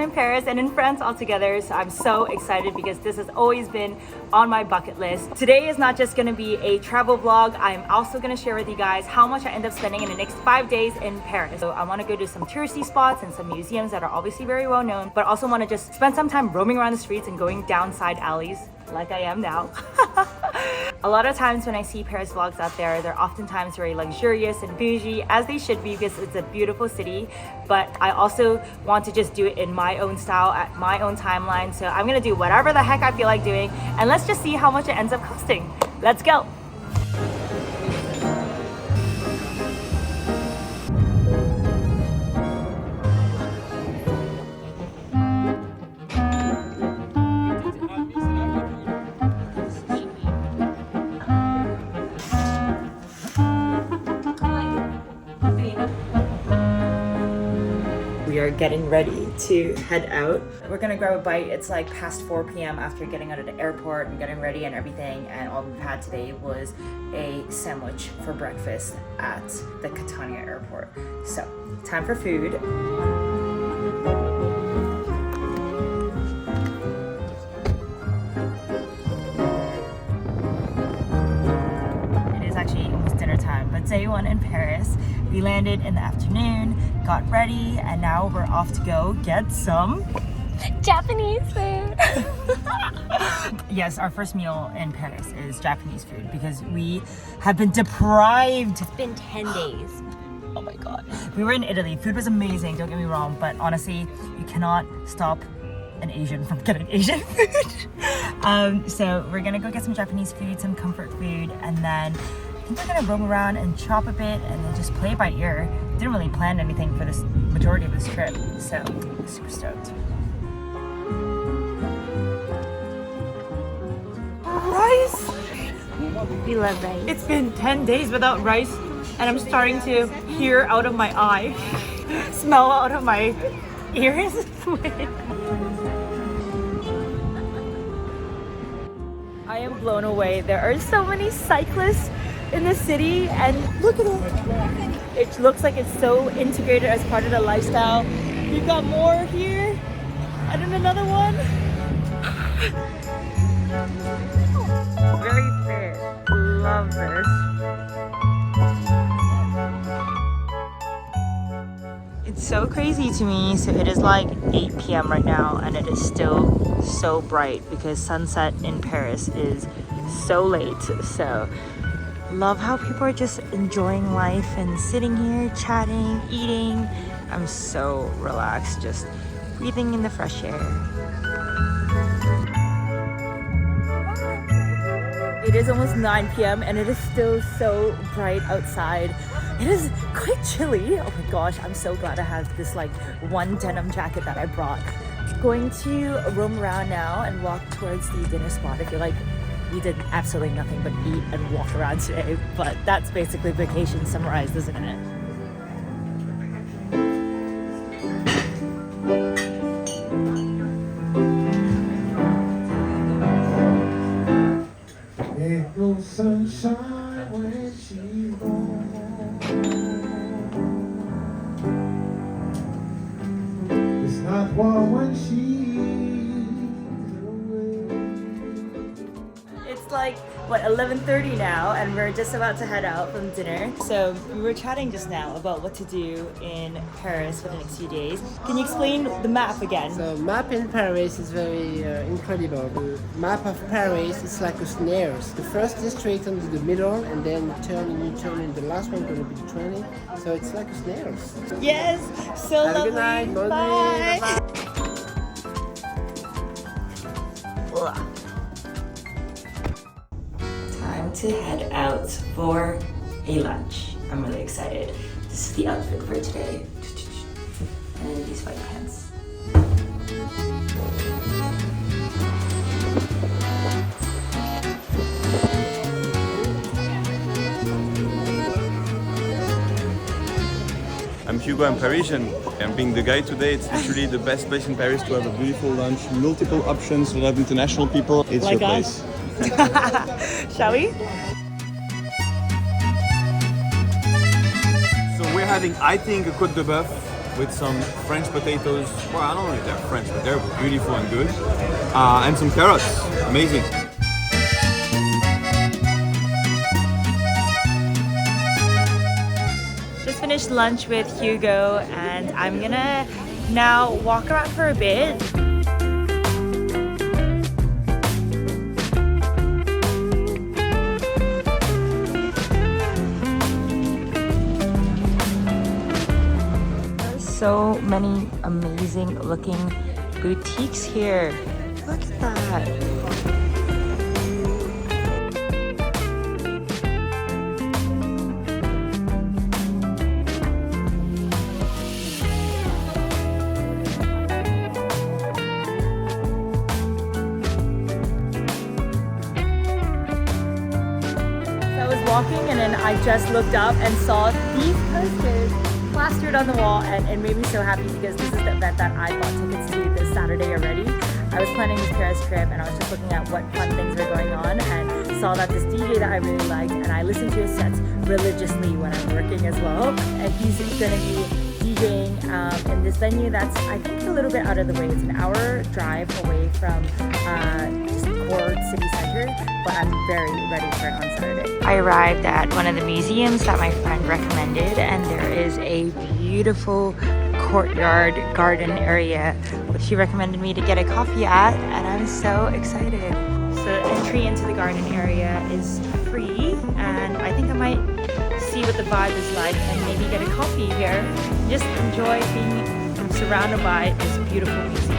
in Paris and in France altogether, so I'm so excited because this has always been on my bucket list. Today is not just gonna be a travel vlog, I'm also gonna share with you guys how much I end up spending in the next 5 days in Paris. So I wanna go to some touristy spots and some museums that are obviously very well known, but also wanna just spend some time roaming around the streets and going down side alleys like I am now. A lot of times when I see Paris vlogs out there, they're oftentimes very luxurious and bougie, as they should be because it's a beautiful city, but I also want to just do it in my own style, at my own timeline. So I'm gonna do whatever the heck I feel like doing, and let's just see how much it ends up costing. Let's go. We are getting ready to head out. We're gonna grab a bite. It's like past 4 p.m. after getting out of the airport and getting ready and everything, and all we've had today was a sandwich for breakfast at the Katherine airport. So, time for food. It is actually almost dinner time, but day one in Paris. We landed in the afternoon, got ready, and now we're off to go get some Japanese food. Yes, our first meal in Paris is Japanese food because we have been deprived. It's been 10 days. Oh my god. We were in Italy. Food was amazing, don't get me wrong, but honestly, you cannot stop an Asian from getting Asian food. So we're gonna go get some Japanese food, some comfort food, and then I think we're gonna roam around and shop a bit and then just play it by ear. Didn't really plan anything for this majority of this trip, so super stoked. Rice! We love rice. It's been 10 days without rice, and I'm starting to hear out of my eye, smell out of my ears. I am blown away. There are so many cyclists in the city, and look at it. It looks like it's so integrated as part of the lifestyle. We've got more here, and then another one. Very fit. Love this. It's so crazy to me. So it is like 8 p.m. right now, and it is still so bright because sunset in Paris is so late. So love how people are just enjoying life and sitting here chatting, eating. I'm so relaxed, just breathing in the fresh air. It is almost 9 p.m. and it is still so bright outside. It is quite chilly. Oh my gosh, I'm so glad I have this like one denim jacket that I brought. Going to roam around now and walk towards the dinner spot. I feel like we did absolutely nothing but eat and walk around today, but that's basically vacation summarized, isn't it? April sunshine when she's gone. It's not warm when It's like, what, 11:30 now, and we're just about to head out from dinner. So we were chatting just now about what to do in Paris for the next few days. Can you explain the map again? The map in Paris is very incredible. The map of Paris is like a snares. The first district into the middle, and then you turn in the last one, going to be the 20. So it's like a snares. Yes, so Have lovely. a good night. Bonne Bye. nuit. Bye-bye. Time to head out for a lunch. I'm really excited. This is the outfit for today. And these white pants. I'm Hugo, I'm Parisian. I'm being the guide today. It's literally the best place in Paris to have a beautiful lunch. Multiple options, a lot of international people. It's Like your us? place. Shall we? So we're having, I think, a côte de bœuf with some French potatoes. Well, I don't know if they're French, but they're beautiful and good. And some carrots. Amazing. Just finished lunch with Hugo and I'm gonna now walk around for a bit. So many amazing looking boutiques here. Look at that. So I was walking and then I just looked up and saw these posters plastered on the wall, and it made me so happy because this is the event that I bought tickets to this Saturday already. I was planning this Paris trip and I was just looking at what fun things are going on and saw that this DJ that I really liked, and I listen to his sets religiously when I'm working as well. And he's going to be DJing in this venue that's, I think, a little bit out of the way. It's an hour drive away from just core city center, but I'm very ready for it on Saturday. I arrived at one of the museums that my friend recommended, and there is a beautiful courtyard garden area which she recommended me to get a coffee at, and I'm so excited. So the entry into the garden area is free, and I think I might see what the vibe is like and maybe get a coffee here. Just enjoy being surrounded by this beautiful museum.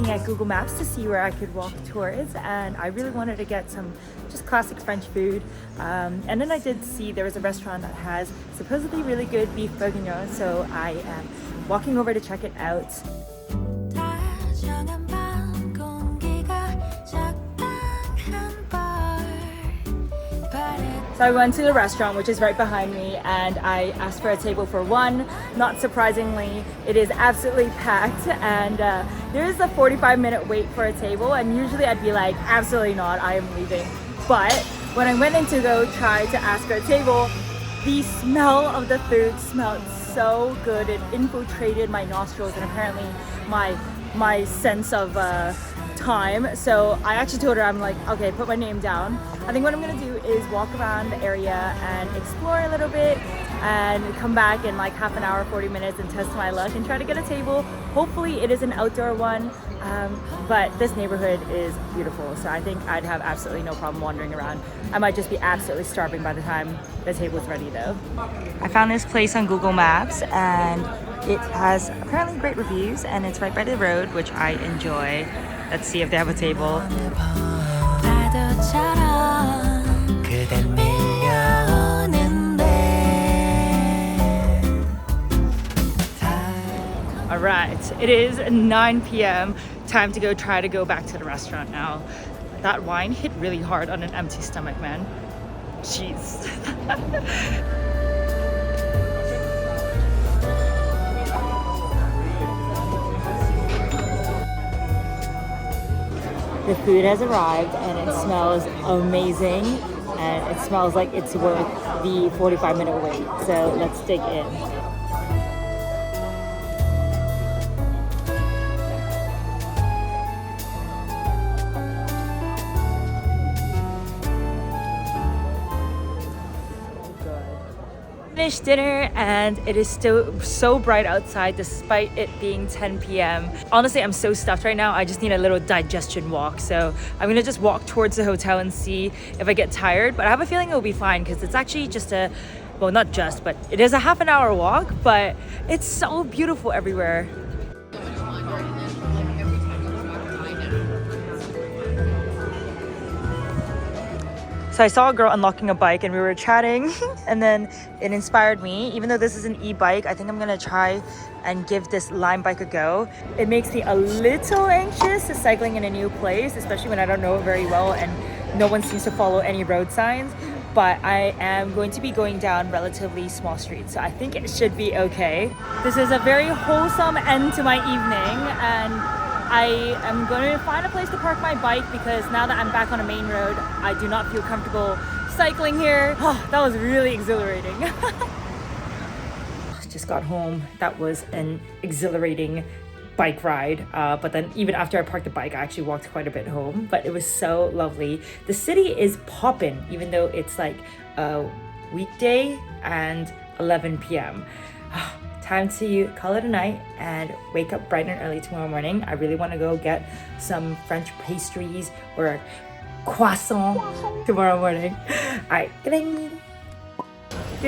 At Google Maps to see where I could walk towards, and I really wanted to get some just classic French food, and then I did see there was a restaurant that has supposedly really good beef bourguignon, so I am walking over to check it out. So I went to the restaurant, which is right behind me, and I asked for a table for one. Not surprisingly, it is absolutely packed, and there is a 45-minute wait for a table, and usually I'd be like, absolutely not, I am leaving. But when I went in to go try to ask for a table, the smell of the food smelled so good. It infiltrated my nostrils and apparently my sense of time. So I actually told her, I'm like, okay, put my name down. I think what I'm gonna do is walk around the area and explore a little bit and come back in like half an hour, 40 minutes and test my luck and try to get a table. Hopefully it is an outdoor one, but this neighborhood is beautiful, so I think I'd have absolutely no problem wandering around. I might just be absolutely starving by the time the table's ready though. I found this place on Google Maps and it has apparently great reviews and it's right by the road, which I enjoy. Let's see if they have a table. All right, it is 9 p.m. Time to try to go back to the restaurant now. That wine hit really hard on an empty stomach, man. Jeez. The food has arrived and it smells amazing, and it smells like it's worth the 45-minute wait. So let's dig in. Finished dinner and it is still so bright outside despite it being 10 p.m. Honestly, I'm so stuffed right now. I just need a little digestion walk. So I'm gonna just walk towards the hotel and see if I get tired. But I have a feeling it'll be fine because it's actually just well, not just, but it is a half an hour walk, but it's so beautiful everywhere. So I saw a girl unlocking a bike and we were chatting and then it inspired me. Even though this is an e-bike, I think I'm gonna try and give this Lime bike a go. It makes me a little anxious to cycling in a new place, especially when I don't know it very well and no one seems to follow any road signs. But I am going to be going down relatively small streets, so I think it should be okay. This is a very wholesome end to my evening, and I am going to find a place to park my bike because now that I'm back on a main road, I do not feel comfortable cycling here. Oh, that was really exhilarating. Just got home. That was an exhilarating bike ride, but then even after I parked the bike, I actually walked quite a bit home, but it was so lovely. The city is poppin', even though it's like a weekday and 11 p.m. Time to call it a night and wake up bright and early tomorrow morning. I really want to go get some French pastries or croissant tomorrow morning. All right, good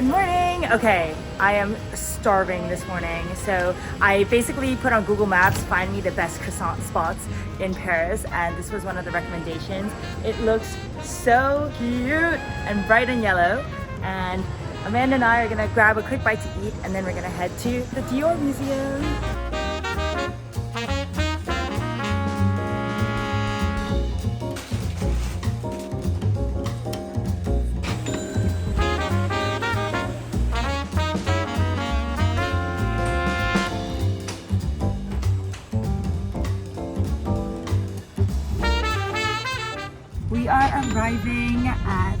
morning. Okay, I am starving this morning, so I basically put on Google Maps, find me the best croissant spots in Paris, and this was one of the recommendations. It looks so cute and bright and yellow, and Amanda and I are gonna grab a quick bite to eat, and then we're gonna head to the Dior Museum. We are arriving at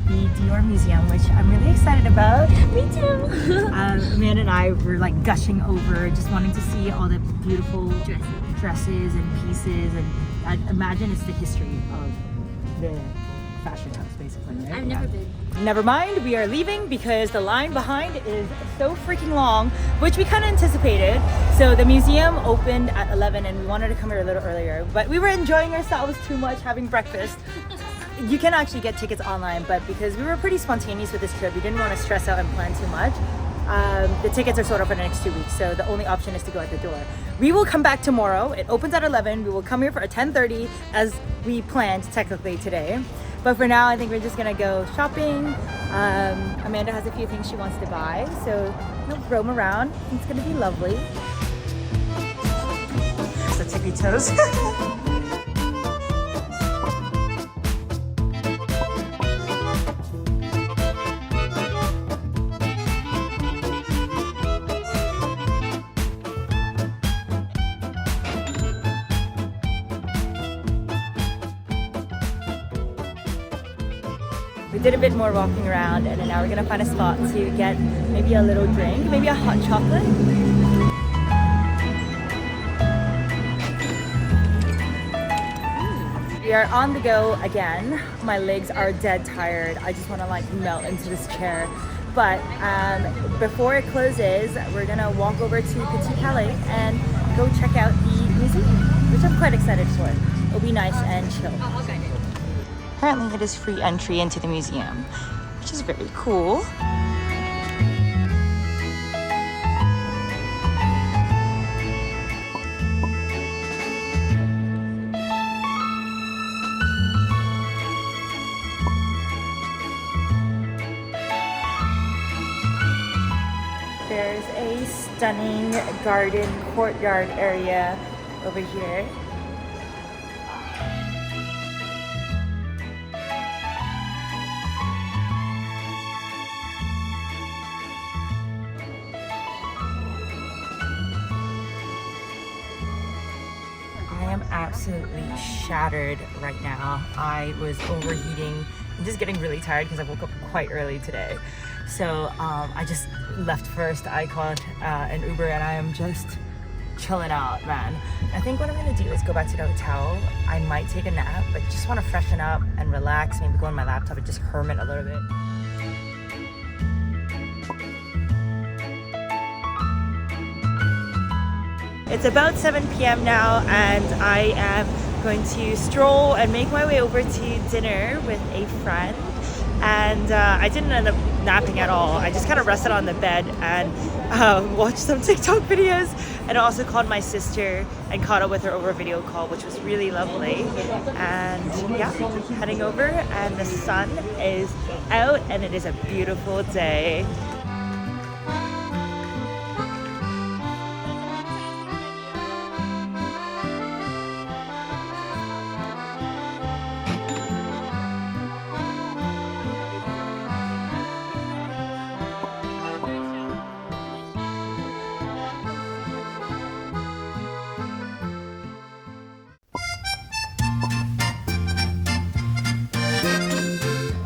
the Dior Museum, which I'm really excited about. Me too. Amanda and I were like gushing over, just wanting to see all the beautiful dresses and pieces, and I imagine it's the history of the fashion house, basically. Right? I've never been. Never mind, we are leaving because the line behind is so freaking long, which we kind of anticipated. So the museum opened at 11 and we wanted to come here a little earlier, but we were enjoying ourselves too much having breakfast. You can actually get tickets online, but because we were pretty spontaneous with this trip, we didn't want to stress out and plan too much. The tickets are sold out for the next 2 weeks, so the only option is to go at the door. We will come back tomorrow. It opens at 11. We will come here for a 10:30 as we planned technically today. But for now, I think we're just gonna go shopping. Amanda has a few things she wants to buy, so we'll roam around. It's gonna be lovely. So tippy toes. We did a bit more walking around, and then now we're gonna find a spot to get maybe a little drink, maybe a hot chocolate. We are on the go again. My legs are dead tired. I just wanna like melt into this chair. But before it closes, we're gonna walk over to Petit Calais and go check out the museum, which I'm quite excited for. It'll be nice and chill. Apparently it is free entry into the museum, which is very cool. There's a stunning garden courtyard area over here. Absolutely shattered right now. I was overheating. I'm just getting really tired because I woke up quite early today. So I just left first. I called an Uber and I am just chilling out, man. I think what I'm gonna do is go back to the hotel. I might take a nap, but just want to freshen up and relax, maybe go on my laptop and just hermit a little bit. It's about 7 p.m. now, and I am going to stroll and make my way over to dinner with a friend. And I didn't end up napping at all. I just kind of rested on the bed and watched some TikTok videos. And I also called my sister and caught up with her over a video call, which was really lovely. And yeah, heading over, and the sun is out and it is a beautiful day.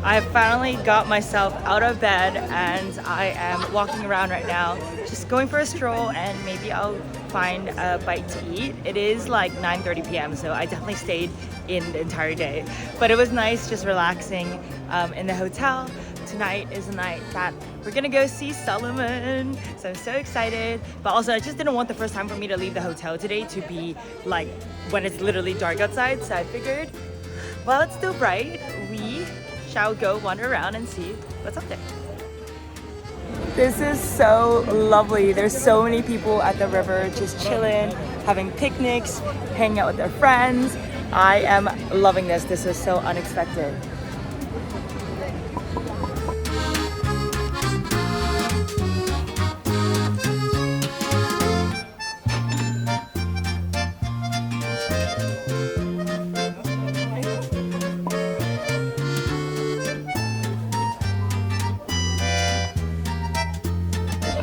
I finally got myself out of bed and I am walking around right now, just going for a stroll, and maybe I'll find a bite to eat. It is like 9:30 p.m. so I definitely stayed in the entire day. But it was nice just relaxing in the hotel. Tonight is the night that we're gonna go see Solomon. So I'm so excited. But also I just didn't want the first time for me to leave the hotel today to be like when it's literally dark outside. So I figured, while it's still bright, we shall go wander around and see what's up there. This is so lovely. There's so many people at the river just chilling, having picnics, hanging out with their friends. I am loving this. This is so unexpected.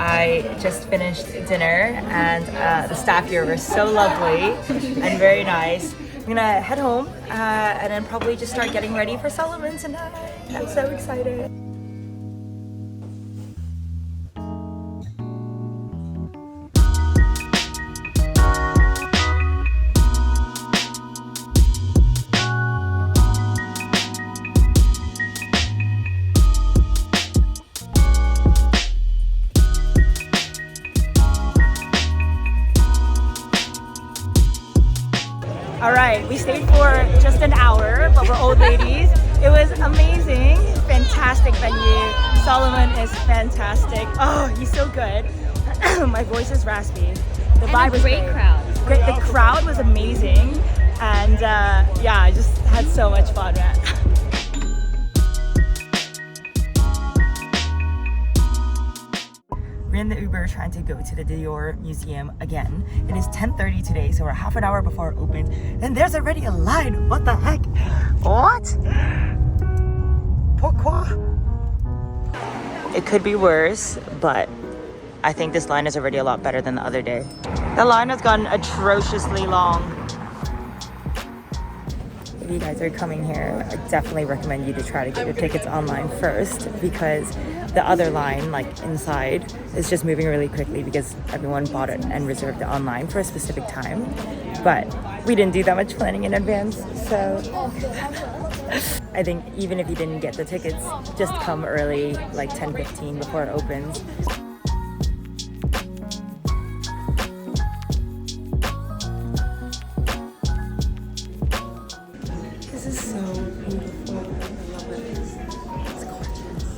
I just finished dinner and the staff here were so lovely and very nice. I'm gonna head home and then probably just start getting ready for Solomon tonight. I'm so excited. All right, we stayed for just an hour, but we're old ladies. It was amazing, fantastic venue. Solomon is fantastic. Oh, he's so good. My voice is raspy. The vibe was great. Great. The crowd was amazing, and yeah, I just had so much fun, man. We're in the Uber trying to go to the Dior Museum again. It is 10:30 today, so we're half an hour before it opens, and there's already a line. What the heck? What? Pourquoi? It could be worse, but I think this line is already a lot better than the other day. The line has gotten atrociously long. If you guys are coming here, I definitely recommend you to try to get your tickets online first, because the other line, like inside, is just moving really quickly because everyone bought it and reserved it online for a specific time. But we didn't do that much planning in advance, so I think even if you didn't get the tickets, just come early, like 10:15 before it opens. This is so beautiful. I love it. It's gorgeous.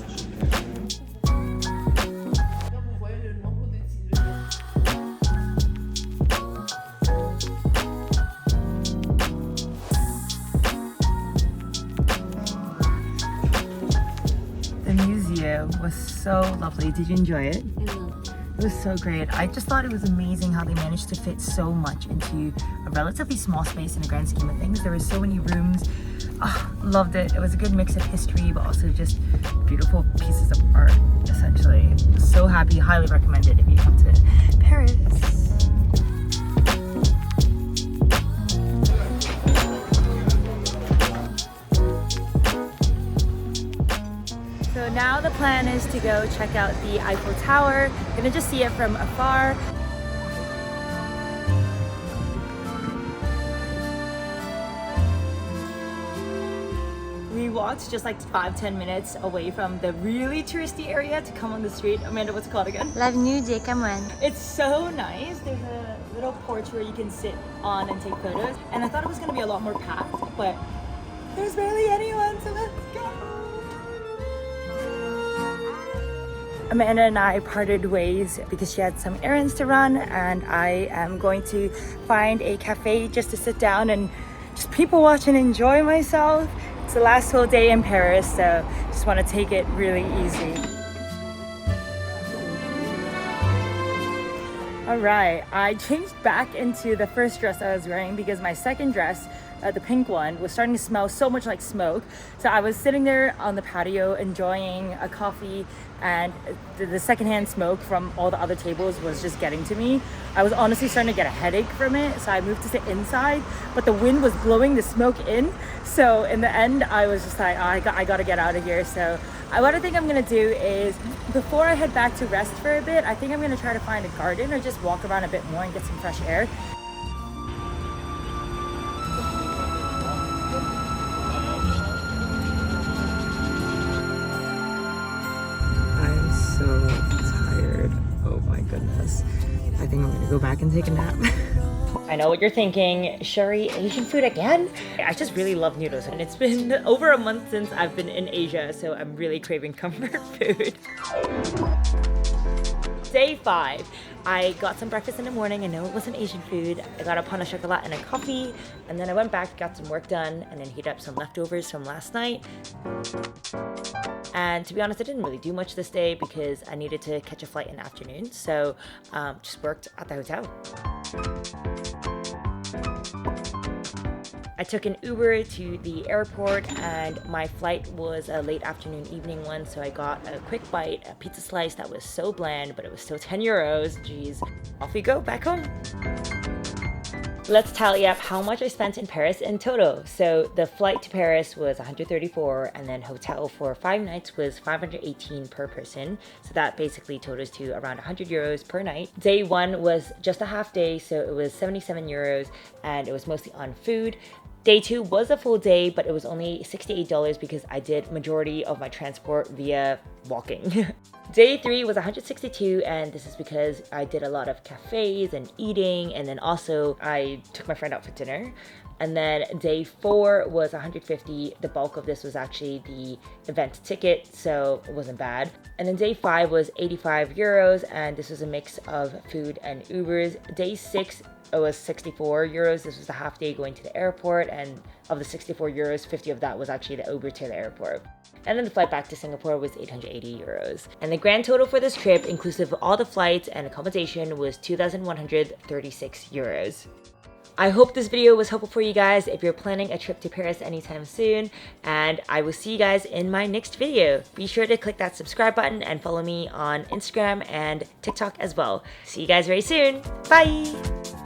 The museum was so lovely. Did you enjoy it? It was so great. I just thought it was amazing how they managed to fit so much into a relatively small space in the grand scheme of things. There were so many rooms. Oh, loved it. It was a good mix of history, but also just beautiful pieces of art, essentially. So happy. Highly recommend it if you come to Paris. So now the plan is to go check out the Eiffel Tower. Gonna just see it from afar. We walked just like 5-10 minutes away from the really touristy area to come on the street. Amanda, what's it called again? L'avenue des Camoines. It's so nice. There's a little porch where you can sit on and take photos. And I thought it was gonna be a lot more packed, but there's barely anyone, so let's go. Amanda and I parted ways because she had some errands to run, and I am going to find a cafe just to sit down and just people watch and enjoy myself. It's the last whole day in Paris, so just want to take it really easy. All right, I changed back into the first dress I was wearing because my second dress, the pink one, was starting to smell so much like smoke. So I was sitting there on the patio enjoying a coffee, and the secondhand smoke from all the other tables was just getting to me. I was honestly starting to get a headache from it, so I moved to sit inside, but the wind was blowing the smoke in. So in the end, I was just like, oh, I gotta get out of here. So what I think I'm gonna do is, before I head back to rest for a bit, I think I'm gonna try to find a garden or just walk around a bit more and get some fresh air. I'm so tired. Oh my goodness. I think I'm gonna go back and take a nap. I know what you're thinking, Sherry, Asian food again? I just really love noodles, and it's been over a month since I've been in Asia, so I'm really craving comfort food. Day 5. I got some breakfast in the morning. I know it wasn't Asian food. I got a pain au chocolat and a coffee, and then I went back, got some work done, and then heated up some leftovers from last night. And to be honest, I didn't really do much this day because I needed to catch a flight in the afternoon, so just worked at the hotel. I took an Uber to the airport, and my flight was a late afternoon evening one, so I got a quick bite, a pizza slice that was so bland, but it was still 10 euros. Jeez. Off we go, back home. Let's tally up how much I spent in Paris in total. So the flight to Paris was 134, and then hotel for 5 nights was 518 per person. So that basically totals to around 100 euros per night. Day 1 was just a half day, so it was 77 euros, and it was mostly on food. Day 2 was a full day, but it was only $68 because I did majority of my transport via walking. Day 3 was 162, and this is because I did a lot of cafes and eating, and then also I took my friend out for dinner. And then day 4 was 150. The bulk of this was actually the event ticket, so it wasn't bad. And then day 5 was 85 euros, and this was a mix of food and Ubers. Day 6, it was 64 euros. This was a half day going to the airport, and of the 64 euros, 50 of that was actually the Uber to the airport. And then the flight back to Singapore was 880 euros. And the grand total for this trip, inclusive of all the flights and accommodation, was 2,136 euros. I hope this video was helpful for you guys if you're planning a trip to Paris anytime soon, and I will see you guys in my next video. Be sure to click that subscribe button and follow me on Instagram and TikTok as well. See you guys very soon. Bye!